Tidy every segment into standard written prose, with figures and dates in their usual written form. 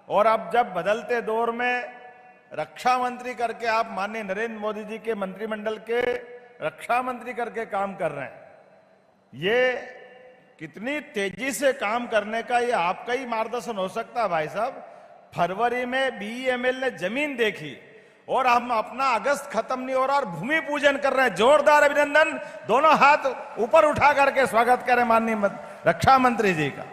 और अब जब बदलते दौर में रक्षा मंत्री करके आप माननीय नरेंद्र मोदी जी के मंत्रिमंडल के रक्षा मंत्री करके काम कर रहे हैं, ये कितनी तेजी से काम करने का ये आपका ही मार्गदर्शन हो सकता है भाई साहब। फरवरी में बीईएमएल ने जमीन देखी और हम अपना अगस्त खत्म नहीं हो रहा और भूमि पूजन कर रहे हैं। जोरदार अभिनंदन, दोनों हाथ ऊपर उठा करके स्वागत करें माननीय रक्षा मंत्री जी का।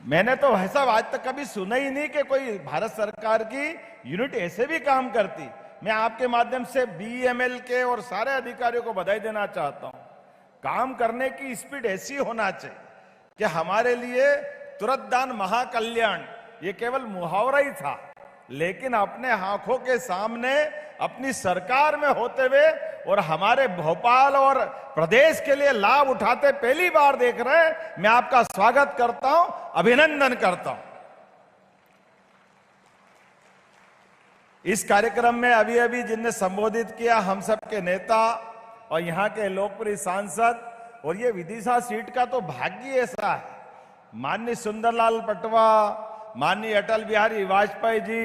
मैंने तो भाई साहब आज तक कभी सुना ही नहीं कि कोई भारत सरकार की यूनिट ऐसे भी काम करती। मैं आपके माध्यम से बीईएमएल के और सारे अधिकारियों को बधाई देना चाहता हूं। काम करने की स्पीड ऐसी होना चाहिए कि हमारे लिए तुरंत दान महाकल्याण ये केवल मुहावरा ही था, लेकिन अपने आंखों के सामने अपनी सरकार में होते हुए और हमारे भोपाल और प्रदेश के लिए लाभ उठाते पहली बार देख रहे हैं। मैं आपका स्वागत करता हूं, अभिनंदन करता हूं। इस कार्यक्रम में अभी अभी जिनने संबोधित किया, हम सबके नेता और यहां के लोकप्रिय सांसद, और ये विदिशा सीट का तो भाग्य ऐसा है। माननीय सुंदरलाल पटवा, माननीय अटल बिहारी वाजपेयी जी,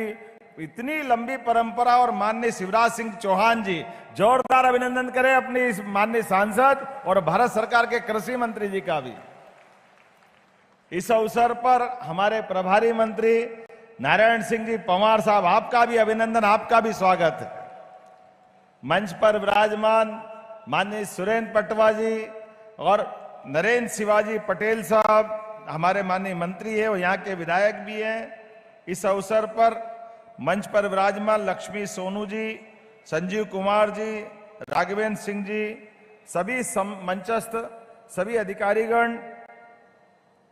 इतनी लंबी परंपरा, और माननीय शिवराज सिंह चौहान जी, जोरदार अभिनंदन करें अपनी इस माननीय सांसद और भारत सरकार के कृषि मंत्री जी का भी। इस अवसर पर हमारे प्रभारी मंत्री नारायण सिंह जी पंवार साहब, आपका भी अभिनंदन, आपका भी स्वागत है। मंच पर विराजमान माननीय सुरेंद्र पटवा जी और नरेंद्र शिवाजी पटेल साहब हमारे माननीय मंत्री है और यहाँ के विधायक भी हैं। इस अवसर पर मंच पर विराजमान लक्ष्मी सोनू जी, संजीव कुमार जी, राघवेंद्र सिंह जी, सभी मंचस्थ सभी अधिकारीगण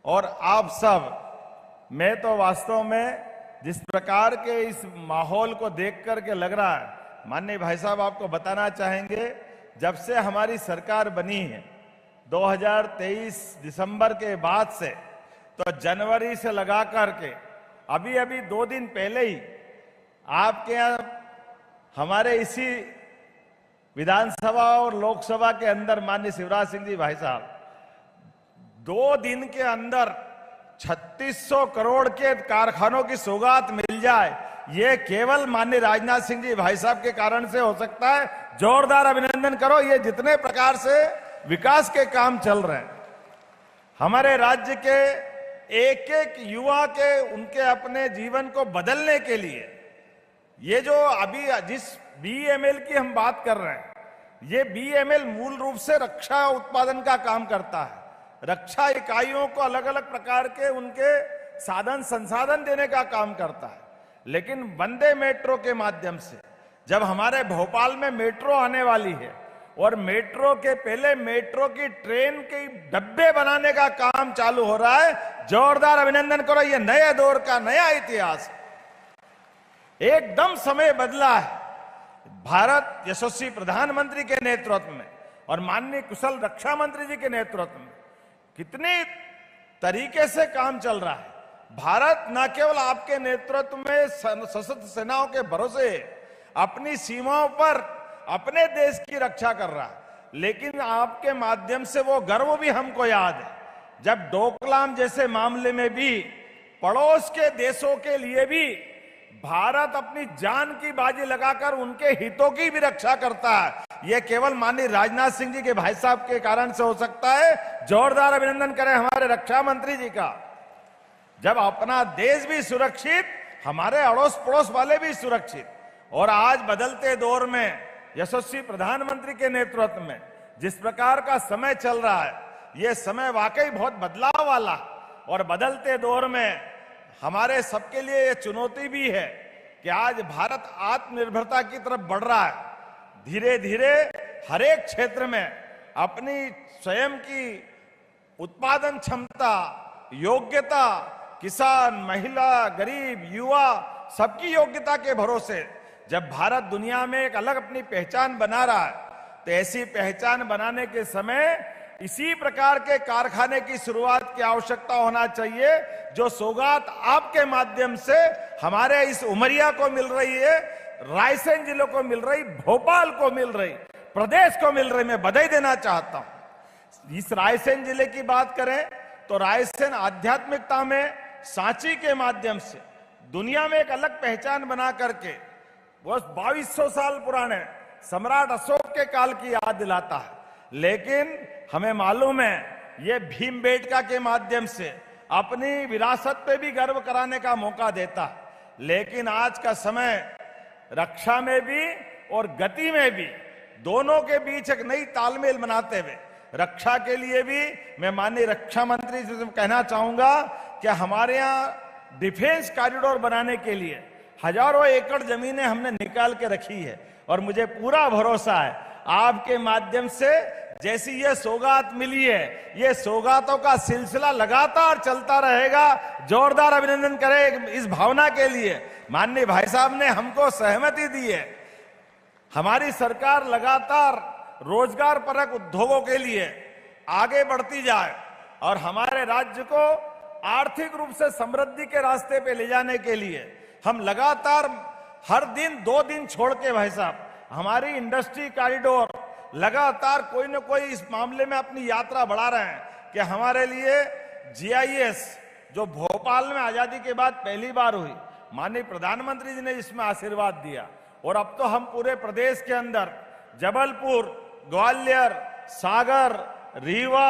और आप सब। मैं तो वास्तव में जिस प्रकार के इस माहौल को देख करके लग रहा है, माननीय भाई साहब आपको बताना चाहेंगे, जब से हमारी सरकार बनी है 2023 दिसंबर के बाद से, तो जनवरी से लगा करके अभी अभी 2 दिन पहले ही आपके यहां हमारे इसी विधानसभा और लोकसभा के अंदर माननीय शिवराज सिंह जी भाई साहब 2 दिन के अंदर 3600 करोड़ के कारखानों की सौगात मिल जाए, ये केवल माननीय राजनाथ सिंह जी भाई साहब के कारण से हो सकता है। जोरदार अभिनंदन करो। ये जितने प्रकार से विकास के काम चल रहे हैं, हमारे राज्य के एक एक युवा के उनके अपने जीवन को बदलने के लिए, ये जो अभी जिस बीईएमएल की हम बात कर रहे हैं, ये बीईएमएल मूल रूप से रक्षा उत्पादन का काम करता है। रक्षा इकाइयों को अलग अलग प्रकार के उनके साधन संसाधन देने का काम करता है। लेकिन वंदे मेट्रो के माध्यम से जब हमारे भोपाल में मेट्रो आने वाली है और मेट्रो के पहले मेट्रो की ट्रेन के डब्बे बनाने का काम चालू हो रहा है, जोरदार अभिनंदन करो। ये नए दौर का नया इतिहास, एकदम समय बदला है। भारत यशस्वी प्रधानमंत्री के नेतृत्व में और माननीय कुशल रक्षा मंत्री जी के नेतृत्व में कितने तरीके से काम चल रहा है। भारत न केवल आपके नेतृत्व में सशस्त्र सेनाओं के भरोसे अपनी सीमाओं पर अपने देश की रक्षा कर रहा है, लेकिन आपके माध्यम से वो गर्व भी हमको याद है जब डोकलाम जैसे मामले में भी पड़ोस के देशों के लिए भी भारत अपनी जान की बाजी लगाकर उनके हितों की भी रक्षा करता है। यह केवल माननीय राजनाथ सिंह जी के भाई साहब के कारण से हो सकता है। जोरदार अभिनंदन करें हमारे रक्षा मंत्री जी का। जब अपना देश भी सुरक्षित, हमारे अड़ोस पड़ोस वाले भी सुरक्षित, और आज बदलते दौर में यशस्वी प्रधानमंत्री के नेतृत्व में जिस प्रकार का समय चल रहा है, यह समय वाकई बहुत बदलाव वाला, और बदलते दौर में हमारे सबके लिए यह चुनौती भी है कि आज भारत आत्मनिर्भरता की तरफ बढ़ रहा है। धीरे धीरे हर एक क्षेत्र में अपनी स्वयं की उत्पादन क्षमता, योग्यता, किसान, महिला, गरीब, युवा, सबकी योग्यता के भरोसे जब भारत दुनिया में एक अलग अपनी पहचान बना रहा है, तो ऐसी पहचान बनाने के समय इसी प्रकार के कारखाने की शुरुआत की आवश्यकता होना चाहिए, जो सौगात आपके माध्यम से हमारे इस उमरिया को मिल रही है, रायसेन जिले को मिल रही, भोपाल को मिल रही, प्रदेश को मिल रही। मैं बधाई देना चाहता हूं। इस रायसेन जिले की बात करें तो रायसेन आध्यात्मिकता में सांची के माध्यम से दुनिया में एक अलग पहचान बना करके वो 2200 साल पुराने सम्राट अशोक के काल की याद दिलाता है। लेकिन हमें मालूम है ये भीमबेटका के माध्यम से अपनी विरासत पे भी गर्व कराने का मौका देता है। लेकिन आज का समय रक्षा में भी और गति में भी दोनों के बीच एक नई तालमेल बनाते हुए रक्षा के लिए भी मैं माननीय रक्षा मंत्री जी से कहना चाहूंगा कि हमारे यहाँ डिफेंस कॉरिडोर बनाने के लिए हजारों एकड़ जमीनें हमने निकाल के रखी है और मुझे पूरा भरोसा है आपके माध्यम से जैसी ये सौगात मिली है ये सौगातों का सिलसिला लगातार चलता रहेगा। जोरदार अभिनंदन करें इस भावना के लिए। माननीय भाई साहब ने हमको सहमति दी है। हमारी सरकार लगातार रोजगार परक उद्योगों के लिए आगे बढ़ती जाए और हमारे राज्य को आर्थिक रूप से समृद्धि के रास्ते पे ले जाने के लिए हम लगातार हर दिन 2 दिन छोड़ के भाई साहब हमारी इंडस्ट्री कॉरिडोर लगातार कोई न कोई इस मामले में अपनी यात्रा बढ़ा रहे हैं कि हमारे लिए GIS जो भोपाल में आजादी के बाद पहली बार हुई, माननीय प्रधानमंत्री जी ने इसमें आशीर्वाद दिया और अब तो हम पूरे प्रदेश के अंदर जबलपुर, ग्वालियर, सागर, रीवा,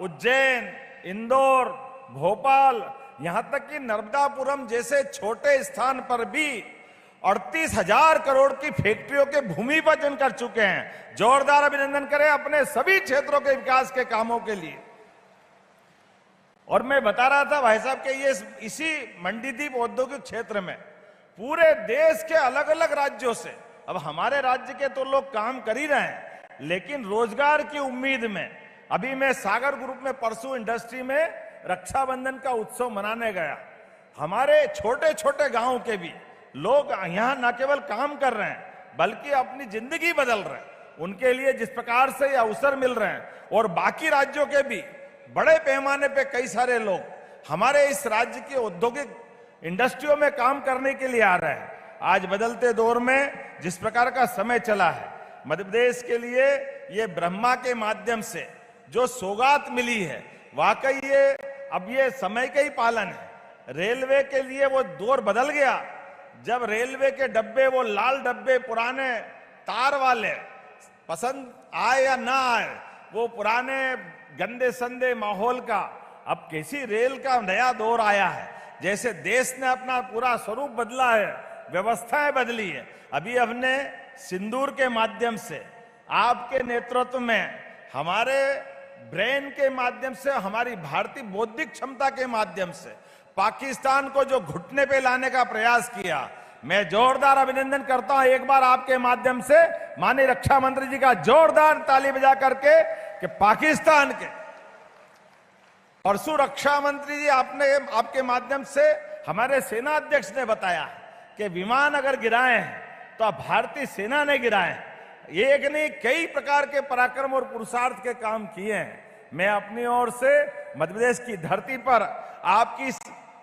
उज्जैन, इंदौर, भोपाल, यहां तक कि नर्मदापुरम जैसे छोटे स्थान पर भी 38,000 करोड़ की फैक्ट्रियों के भूमि पूजन कर चुके हैं। जोरदार अभिनंदन करें अपने सभी क्षेत्रों के विकास के कामों के लिए। और मैं बता रहा था भाई साहब कि ये इसी मंडीदीप औद्योगिक क्षेत्र में पूरे देश के अलग अलग राज्यों से, अब हमारे राज्य के तो लोग काम कर ही रहे हैं, लेकिन रोजगार की उम्मीद में अभी मैं सागर ग्रुप में परसों इंडस्ट्री में रक्षाबंधन का उत्सव मनाने गया। हमारे छोटे छोटे गांव के भी लोग यहां न केवल काम कर रहे हैं बल्कि अपनी जिंदगी बदल रहे हैं। उनके लिए जिस प्रकार से ये अवसर मिल रहे हैं और बाकी राज्यों के भी बड़े पैमाने पे कई सारे लोग हमारे इस राज्य की औद्योगिक इंडस्ट्रियों में काम करने के लिए आ रहे हैं। आज बदलते दौर में जिस प्रकार का समय चला है, मध्य प्रदेश के लिए ये ब्रह्मा के माध्यम से जो सौगात मिली है, वाकई ये अब ये समय का ही पालन है। रेलवे के लिए वो दौर बदल गया जब रेलवे के डब्बे, वो लाल डब्बे पुराने तार वाले, पसंद आए या ना आए, वो पुराने गंदे संदे माहौल का अब किसी रेल का नया दौर आया है। जैसे देश ने अपना पूरा स्वरूप बदला है, व्यवस्थाएं बदली है। अभी हमने सिंदूर के माध्यम से आपके नेतृत्व में, हमारे ब्रेन के माध्यम से, हमारी भारतीय बौद्धिक क्षमता के माध्यम से पाकिस्तान को जो घुटने पे लाने का प्रयास किया, मैं जोरदार अभिनंदन करता हूं एक बार आपके माध्यम से माननीय रक्षा मंत्री जी का जोरदार ताली बजा करके कि पाकिस्तान के परसों रक्षा मंत्री जी आपके माध्यम से हमारे सेना अध्यक्ष ने बताया कि विमान अगर गिराए हैं तो भारतीय सेना ने गिराए हैं। एक नहीं कई प्रकार के पराक्रम और पुरुषार्थ के काम किए हैं। मैं अपनी ओर से मध्य प्रदेश की धरती पर आपकी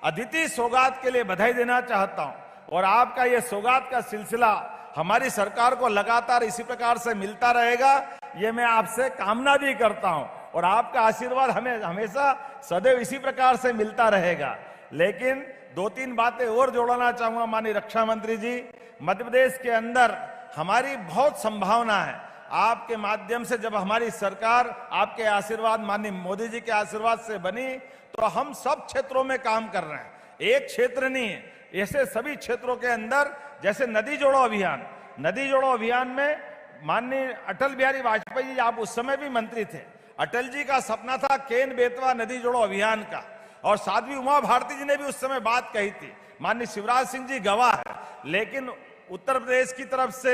अदिति सौगात के लिए बधाई देना चाहता हूं और आपका यह सौगात का सिलसिला हमारी सरकार को लगातार इसी प्रकार से मिलता रहेगा, ये मैं आपसे कामना भी करता हूं और आपका आशीर्वाद हमें हमेशा सदैव इसी प्रकार से मिलता रहेगा। लेकिन 2-3 बातें और जोड़ना चाहूंगा माननीय रक्षा मंत्री जी। मध्य प्रदेश के अंदर हमारी बहुत संभावना है आपके माध्यम से। जब हमारी सरकार आपके आशीर्वाद, माननीय मोदी जी के आशीर्वाद से बनी, तो हम सब क्षेत्रों में काम कर रहे हैं, एक क्षेत्र नहीं है, ऐसे सभी क्षेत्रों के अंदर। जैसे नदी जोड़ो अभियान, नदी जोड़ो अभियान में माननीय अटल बिहारी वाजपेयी जी, आप उस समय भी मंत्री थे, अटल जी का सपना था केन बेतवा नदी जोड़ो अभियान का, और साध्वी उमा भारती जी ने भी उस समय बात कही थी। माननीय शिवराज सिंह जी गवाह है, लेकिन उत्तर प्रदेश की तरफ से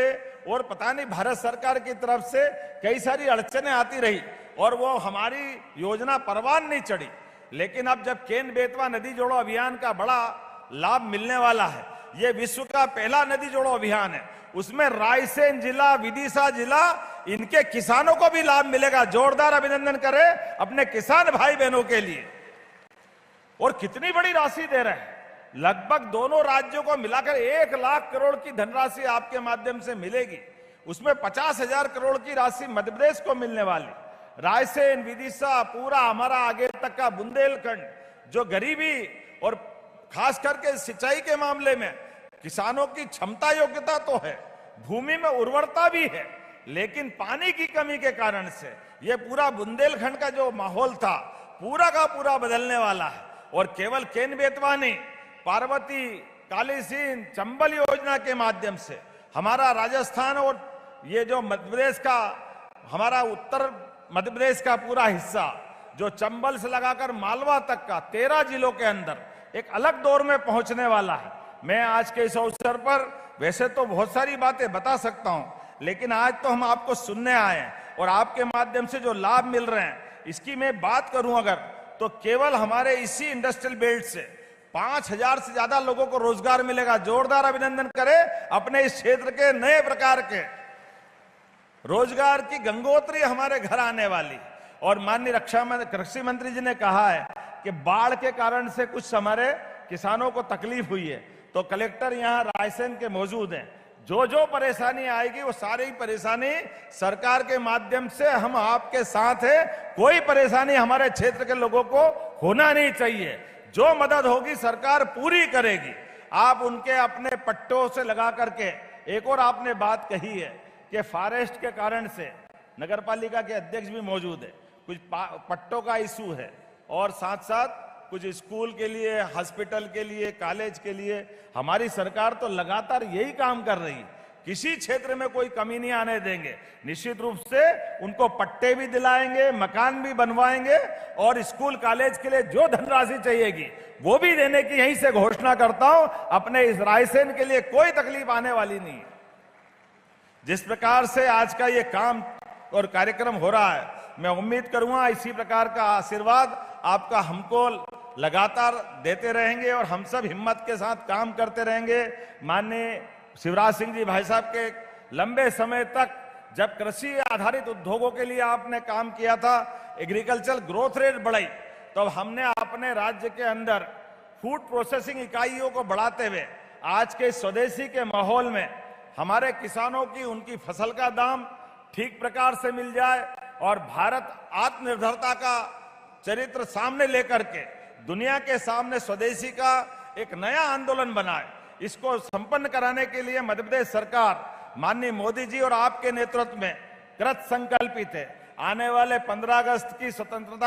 और पता नहीं भारत सरकार की तरफ से कई सारी अड़चनें आती रही और वो हमारी योजना परवान नहीं चढ़ी। लेकिन अब जब केन बेतवा नदी जोड़ो अभियान का बड़ा लाभ मिलने वाला है, ये विश्व का पहला नदी जोड़ो अभियान है, उसमें रायसेन जिला, विदिशा जिला, इनके किसानों को भी लाभ मिलेगा। जोरदार अभिनंदन करें अपने किसान भाई बहनों के लिए। और कितनी बड़ी राशि दे रहे हैं, लगभग दोनों राज्यों को मिलाकर 1 लाख करोड़ की धनराशि आपके माध्यम से मिलेगी। उसमें 50,000 करोड़ की राशि मध्य प्रदेश को मिलने वाली। रायसेन, विदिशा, पूरा हमारा आगे तक का बुंदेलखंड जो गरीबी और खास करके सिंचाई के मामले में किसानों की क्षमता योग्यता तो है, भूमि में उर्वरता भी है, लेकिन पानी की कमी के कारण से ये पूरा बुंदेलखंड का जो माहौल था पूरा का पूरा बदलने वाला है। और केवल केन बेतवा नहीं, पार्वती, कालीसीन, चंबल योजना के माध्यम से हमारा राजस्थान और ये जो मध्य प्रदेश का, हमारा उत्तर मध्य प्रदेश का पूरा हिस्सा जो चंबल से लगाकर मालवा तक का 13 जिलों के अंदर एक अलग दौर में पहुंचने वाला है। मैं आज के इस अवसर पर वैसे तो बहुत सारी बातें बता सकता हूं, लेकिन आज तो हम आपको सुनने आए हैं और आपके माध्यम से जो लाभ मिल रहे हैं इसकी मैं बात करूं अगर, तो केवल हमारे इसी इंडस्ट्रियल बेल्ट से 5000 से ज्यादा लोगों को रोजगार मिलेगा। जोरदार अभिनंदन करें अपने इस क्षेत्र के नए प्रकार के रोजगार की गंगोत्री हमारे घर आने वाली। और माननीय कृषि मंत्री जी ने कहा है कि बाढ़ के कारण से कुछ हमारे किसानों को तकलीफ हुई है, तो कलेक्टर यहां रायसेन के मौजूद हैं। जो जो परेशानी आएगी वो सारी परेशानी सरकार के माध्यम से हम आपके साथ हैं। कोई परेशानी हमारे क्षेत्र के लोगों को होना नहीं चाहिए। जो मदद होगी सरकार पूरी करेगी। आप उनके अपने पट्टों से लगा करके, एक और आपने बात कही है कि फॉरेस्ट के कारण से, नगरपालिका के अध्यक्ष भी मौजूद है, कुछ पट्टों का इशू है और साथ साथ कुछ स्कूल के लिए, हॉस्पिटल के लिए, कॉलेज के लिए हमारी सरकार तो लगातार यही काम कर रही है। किसी क्षेत्र में कोई कमी नहीं आने देंगे। निश्चित रूप से उनको पट्टे भी दिलाएंगे, मकान भी बनवाएंगे और स्कूल कॉलेज के लिए जो धनराशि चाहिएगी वो भी देने की यहीं से घोषणा करता हूं। अपने इस रायसेन के लिए कोई तकलीफ आने वाली नहीं है। जिस प्रकार से आज का ये काम और कार्यक्रम हो रहा है, मैं उम्मीद करूंगा इसी प्रकार का आशीर्वाद आपका हमको लगातार देते रहेंगे और हम सब हिम्मत के साथ काम करते रहेंगे। माननीय शिवराज सिंह जी भाई साहब के लंबे समय तक जब कृषि आधारित उद्योगों के लिए आपने काम किया था, एग्रीकल्चर ग्रोथ रेट बढ़ाई, तो हमने अपने राज्य के अंदर फूड प्रोसेसिंग इकाइयों को बढ़ाते हुए आज के स्वदेशी के माहौल में हमारे किसानों की, उनकी फसल का दाम ठीक प्रकार से मिल जाए और भारत आत्मनिर्भरता का चरित्र सामने लेकर के दुनिया के सामने स्वदेशी का एक नया आंदोलन बनाए। इसको संपन्न कराने के लिए मध्य प्रदेश सरकार माननीय मोदी जी और आपके नेतृत्व में कृत संकल्पित है। आने वाले 15 अगस्त की स्वतंत्रता